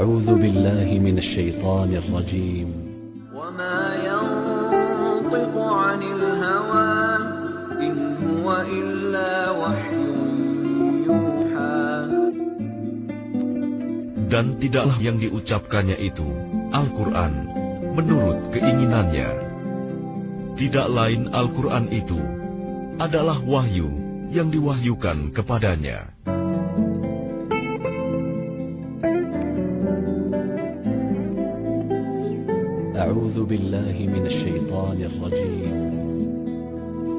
أعوذ بالله من الشيطان الرجيم وما ينطق عن الهوى إن هو إلا وحي يوحى. Dan tidaklah yang diucapkannya itu, Al-Quran, menurut keinginannya. Tidak lain Al-Quran itu adalah wahyu yang diwahyukan kepadanya. أعوذ بالله من الشيطان الرجيم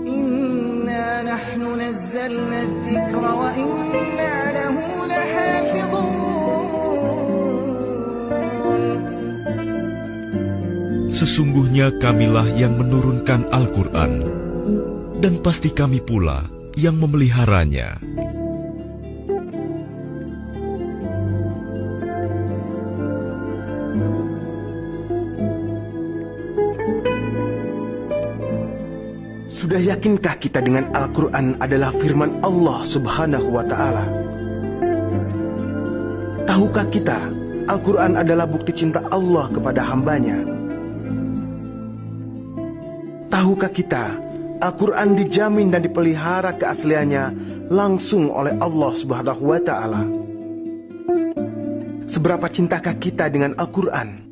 إنا نحن نزلنا الذكر وإنا له لحافظون. Sesungguhnya kamilah yang menurunkan Al-Quran, dan pasti kami pula yang memeliharanya. Sudah yakinkah kita dengan Al-Quran adalah firman Allah Subhanahu wa Ta'ala? Tahukah kita Al-Quran adalah bukti cinta Allah kepada hambanya? Tahukah kita Al-Quran dijamin dan dipelihara keasliannya langsung oleh Allah Subhanahu wa Ta'ala? Seberapa cintakah kita dengan Al-Quran?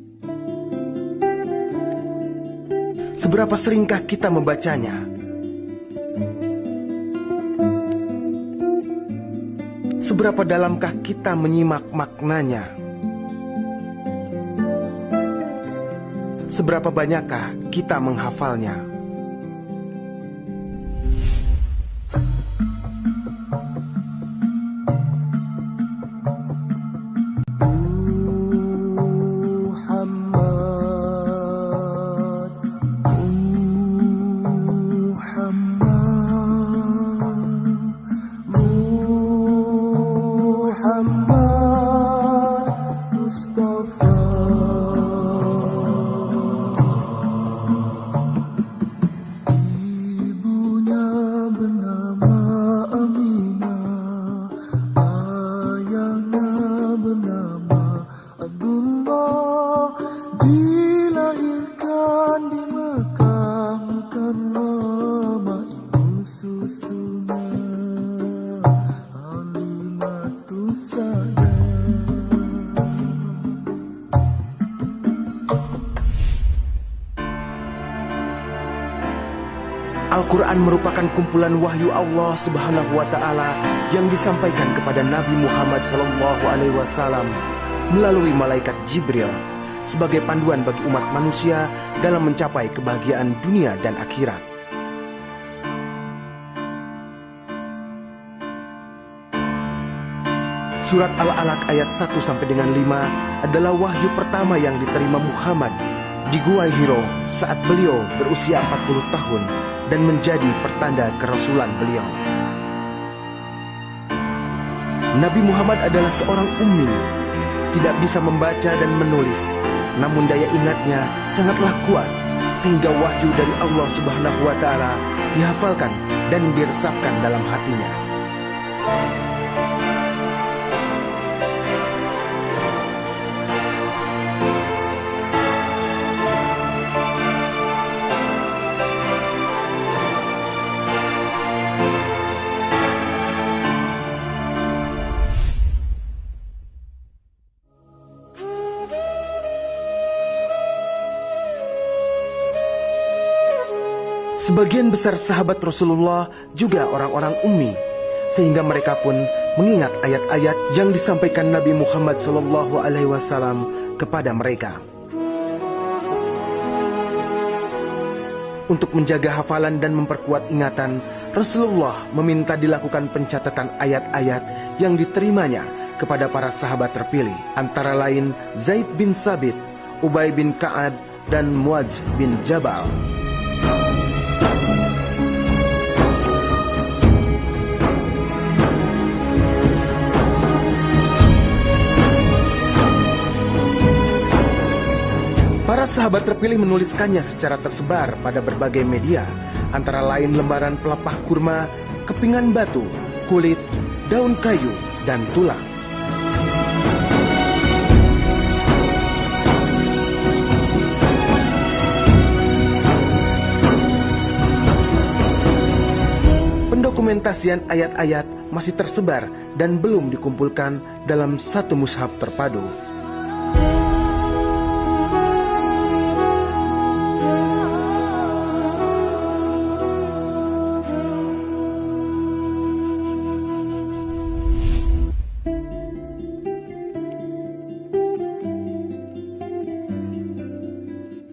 Seberapa seringkah kita membacanya? Seberapa dalamkah kita menyimak maknanya? Seberapa banyakkah kita menghafalnya? Al-Quran merupakan kumpulan wahyu Allah Subhanahu wa Ta'ala yang disampaikan kepada Nabi Muhammad SAW melalui malaikat Jibril sebagai panduan bagi umat manusia dalam mencapai kebahagiaan dunia dan akhirat. Surat Al-Alaq ayat 1 sampai dengan 5 adalah wahyu pertama yang diterima Muhammad di Gua Hiro saat beliau berusia 40 tahun dan menjadi pertanda kerasulan beliau. Nabi Muhammad adalah seorang ummi, tidak bisa membaca dan menulis, namun daya ingatnya sangatlah kuat sehingga wahyu dari Allah Subhanahu wa Ta'ala dihafalkan dan diresapkan dalam hatinya. Sebagian besar sahabat Rasulullah juga orang-orang ummi, sehingga mereka pun mengingat ayat-ayat yang disampaikan Nabi Muhammad SAW kepada mereka. Untuk menjaga hafalan dan memperkuat ingatan, Rasulullah meminta dilakukan pencatatan ayat-ayat yang diterimanya kepada para sahabat terpilih, antara lain Zaid bin Thabit, Ubay bin Ka'ab, dan Muadz bin Jabal. Para sahabat terpilih menuliskannya secara tersebar pada berbagai media, antara lain lembaran pelepah kurma, kepingan batu, kulit, daun kayu, dan tulang. Pendokumentasian ayat-ayat masih tersebar dan belum dikumpulkan dalam satu mushaf terpadu.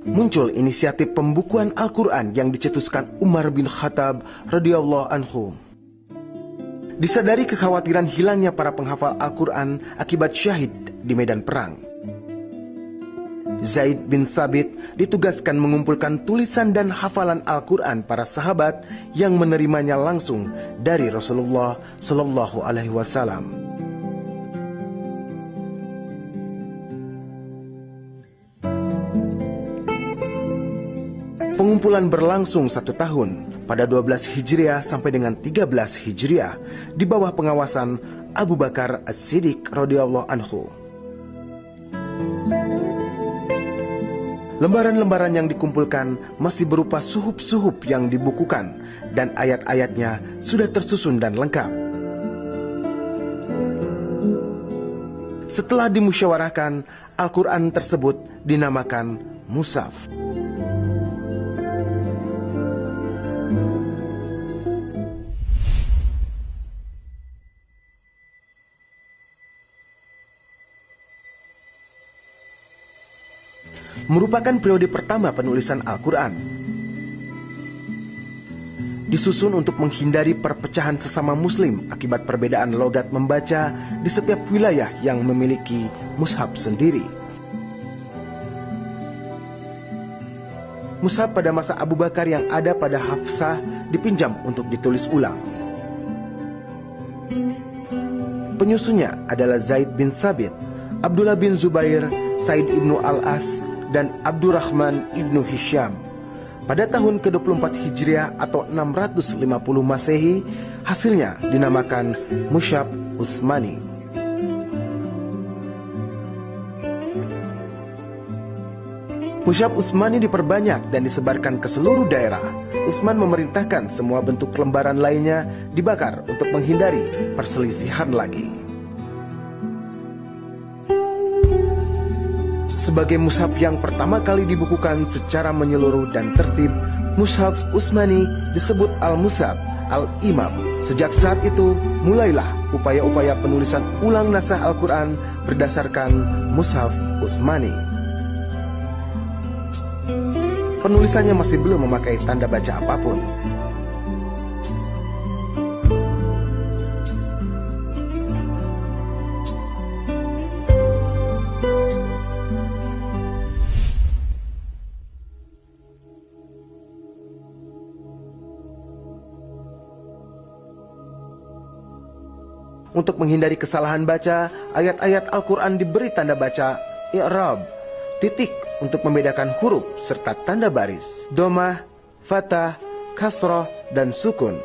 Muncul inisiatif pembukuan Al-Quran yang dicetuskan Umar bin Khattab radhiyallahu anhu. Disadari kekhawatiran hilangnya para penghafal Al-Quran akibat syahid di medan perang, Zaid bin Thabit ditugaskan mengumpulkan tulisan dan hafalan Al-Quran para sahabat yang menerimanya langsung dari Rasulullah Shallallahu Alaihi Wasallam. Pengumpulan berlangsung 1 tahun pada 12 Hijriah sampai dengan 13 Hijriah di bawah pengawasan Abu Bakar As-Siddiq radhiyallahu anhu. Lembaran-lembaran yang dikumpulkan masih berupa suhuf-suhuf yang dibukukan dan ayat-ayatnya sudah tersusun dan lengkap. Setelah dimusyawarahkan, Al-Quran tersebut dinamakan Mushaf. Merupakan periode pertama penulisan Al-Quran. Disusun untuk menghindari perpecahan sesama muslim akibat perbedaan logat membaca di setiap wilayah yang memiliki mushaf sendiri. Mushaf pada masa Abu Bakar yang ada pada Hafsah dipinjam untuk ditulis ulang. Penyusunnya adalah Zaid bin Thabit, Abdullah bin Zubair, Said ibnu Al-As, dan Abdurrahman ibnu Hisham. Pada tahun ke-24 Hijriah atau 650 Masehi, hasilnya dinamakan Mushaf Utsmani. Mushaf Utsmani diperbanyak dan disebarkan ke seluruh daerah. Utsman memerintahkan semua bentuk lembaran lainnya dibakar untuk menghindari perselisihan lagi. Sebagai mushaf yang pertama kali dibukukan secara menyeluruh dan tertib, Mushaf Utsmani disebut Al-Mushaf Al-Imam. Sejak saat itu, mulailah upaya-upaya penulisan ulang naskah Al-Quran berdasarkan Mushaf Utsmani. Penulisannya masih belum memakai tanda baca apapun. Untuk menghindari kesalahan baca, ayat-ayat Al-Quran diberi tanda baca i'rab, titik untuk membedakan huruf serta tanda baris, domah, fathah, kasrah, dan sukun,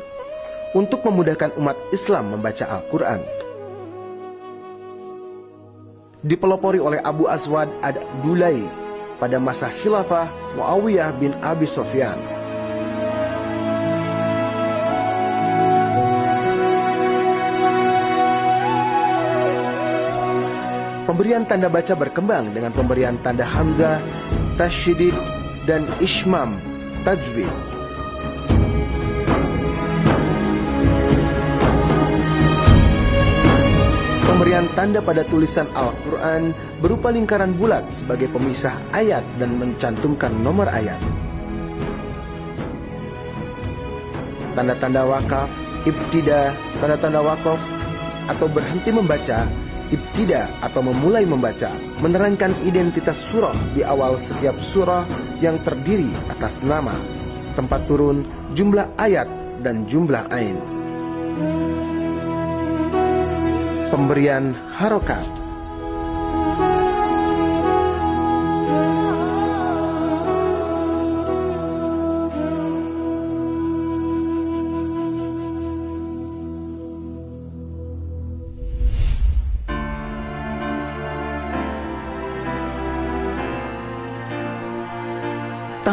untuk memudahkan umat Islam membaca Al-Quran. Dipelopori oleh Abu Aswad ad-Dulai pada masa khilafah Muawiyah bin Abi Sufyan. Pemberian tanda baca berkembang dengan pemberian tanda hamzah, tasydid, dan ishmam, tajwid. Pemberian tanda pada tulisan Al-Quran berupa lingkaran bulat sebagai pemisah ayat dan mencantumkan nomor ayat. Tanda-tanda wakaf, ibtida, tanda-tanda wakaf atau berhenti membaca, ibtida atau memulai membaca, menerangkan identitas surah di awal setiap surah yang terdiri atas nama, tempat turun, jumlah ayat, dan jumlah ain. Pemberian harokat.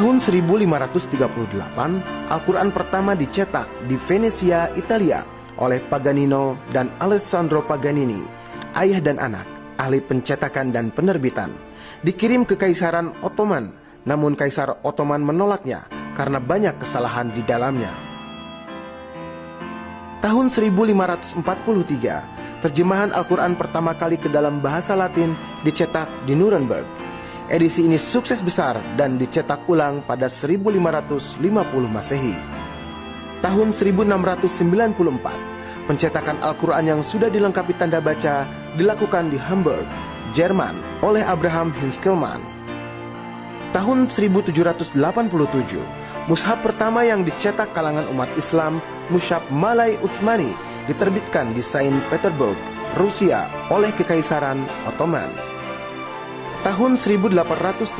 Tahun 1538, Al-Quran pertama dicetak di Venesia, Italia oleh Paganino dan Alessandro Paganini, ayah dan anak, ahli pencetakan dan penerbitan. Dikirim ke Kaisaran Ottoman, namun Kaisar Ottoman menolaknya karena banyak kesalahan di dalamnya. Tahun 1543, terjemahan Al-Quran pertama kali ke dalam bahasa Latin dicetak di Nuremberg. Edisi ini sukses besar dan dicetak ulang pada 1550 Masehi. Tahun 1694, pencetakan Al-Quran yang sudah dilengkapi tanda baca dilakukan di Hamburg, Jerman oleh Abraham Hinschkelmann. Tahun 1787, mushaf pertama yang dicetak kalangan umat Islam, Mushaf Malay Utsmani, diterbitkan di Saint Petersburg, Rusia oleh Kekaisaran Ottoman. Tahun 1834,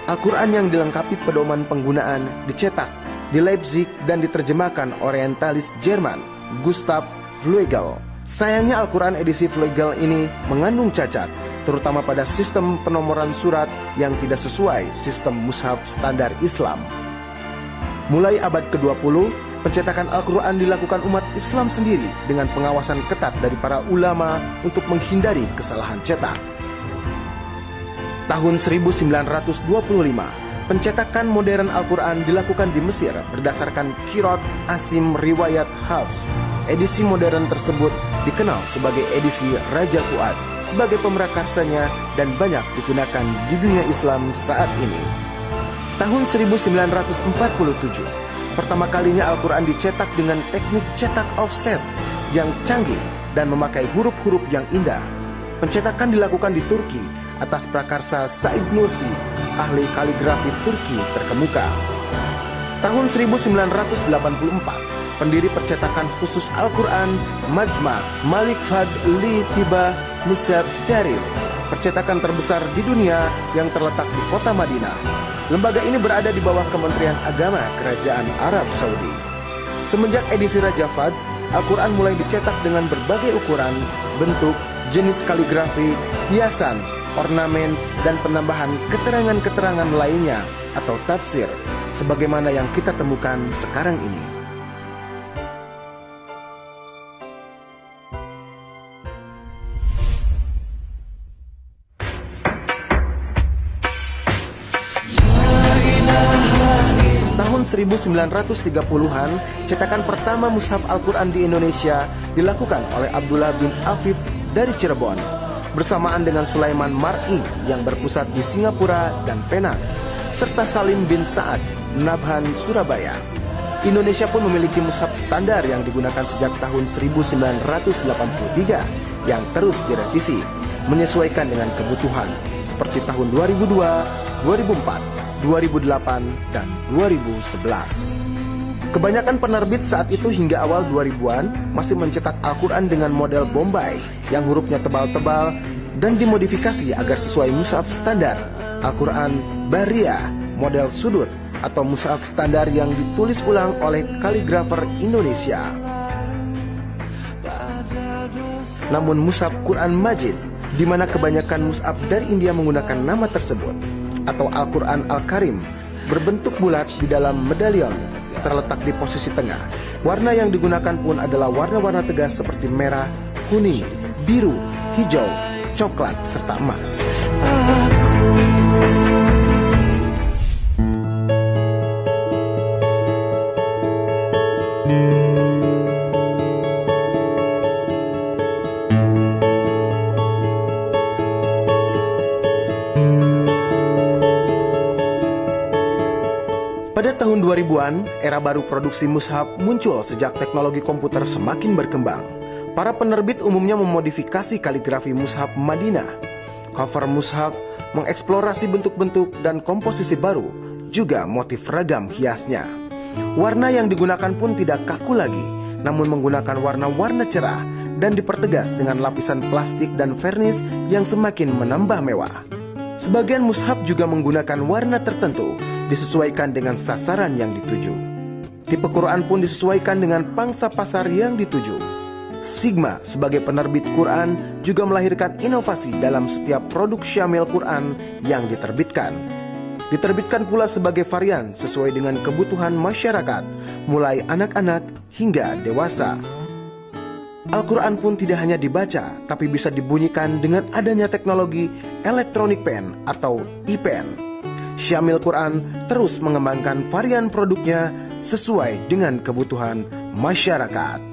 Al-Quran yang dilengkapi pedoman penggunaan dicetak di Leipzig dan diterjemahkan orientalis Jerman, Gustav Fluegel. Sayangnya Al-Quran edisi Fluegel ini mengandung cacat, terutama pada sistem penomoran surat yang tidak sesuai sistem mushaf standar Islam. Mulai abad ke-20, pencetakan Al-Quran dilakukan umat Islam sendiri dengan pengawasan ketat dari para ulama untuk menghindari kesalahan cetak. Tahun 1925, pencetakan modern Al-Quran dilakukan di Mesir berdasarkan Qiraat Asim Riwayat Hafs. Edisi modern tersebut dikenal sebagai edisi Raja Fuad sebagai pemerakarsanya dan banyak digunakan di dunia Islam saat ini. Tahun 1947, pertama kalinya Al-Quran dicetak dengan teknik cetak offset yang canggih dan memakai huruf-huruf yang indah. Pencetakan dilakukan di Turki atas prakarsa Said Nursi, ahli kaligrafi Turki terkemuka. Tahun 1984, pendiri percetakan khusus Al-Quran Majma' Malik Fahd Li Tiba Mushaf Syarif, percetakan terbesar di dunia yang terletak di kota Madinah. Lembaga ini berada di bawah Kementerian Agama Kerajaan Arab Saudi. Semenjak edisi Raja Fahd, Al-Quran mulai dicetak dengan berbagai ukuran, bentuk, jenis kaligrafi, hiasan, ornamen, dan penambahan keterangan-keterangan lainnya atau tafsir, sebagaimana yang kita temukan sekarang ini. Tahun 1930-an, cetakan pertama mushaf Al-Quran di Indonesia dilakukan oleh Abdullah bin Afif dari Cirebon, bersamaan dengan Sulaiman Mar'i yang berpusat di Singapura dan Penang, serta Salim bin Sa'ad, Nabhan, Surabaya. Indonesia pun memiliki mushaf standar yang digunakan sejak tahun 1983 yang terus direvisi, menyesuaikan dengan kebutuhan, seperti tahun 2002, 2004, 2008, dan 2011. Kebanyakan penerbit saat itu hingga awal 2000-an masih mencetak Al-Quran dengan model Bombay yang hurufnya tebal-tebal dan dimodifikasi agar sesuai mushaf standar. Al-Quran Bariyah model sudut atau mushaf standar yang ditulis ulang oleh kaligrafer Indonesia. Namun mushaf Quran Majid, di mana kebanyakan mushaf dari India menggunakan nama tersebut, atau Al-Quran Al-Karim, berbentuk bulat di dalam medalion, terletak di posisi tengah. Warna yang digunakan pun adalah warna-warna tegas seperti merah, kuning, biru, hijau, coklat, serta emas. Pada tahun 2000-an, era baru produksi mushaf muncul sejak teknologi komputer semakin berkembang. Para penerbit umumnya memodifikasi kaligrafi mushaf Madinah. Cover mushaf mengeksplorasi bentuk-bentuk dan komposisi baru, juga motif ragam hiasnya. Warna yang digunakan pun tidak kaku lagi, namun menggunakan warna-warna cerah dan dipertegas dengan lapisan plastik dan vernis yang semakin menambah mewah. Sebagian mushaf juga menggunakan warna tertentu, disesuaikan dengan sasaran yang dituju. Tipe Quran pun disesuaikan dengan pangsa pasar yang dituju. Sigma sebagai penerbit Quran juga melahirkan inovasi dalam setiap produk syamil Quran yang diterbitkan. Diterbitkan pula sebagai varian sesuai dengan kebutuhan masyarakat, mulai anak-anak hingga dewasa. Al-Quran pun tidak hanya dibaca, tapi bisa dibunyikan dengan adanya teknologi electronic pen atau e-pen. Syamil Quran terus mengembangkan varian produknya sesuai dengan kebutuhan masyarakat.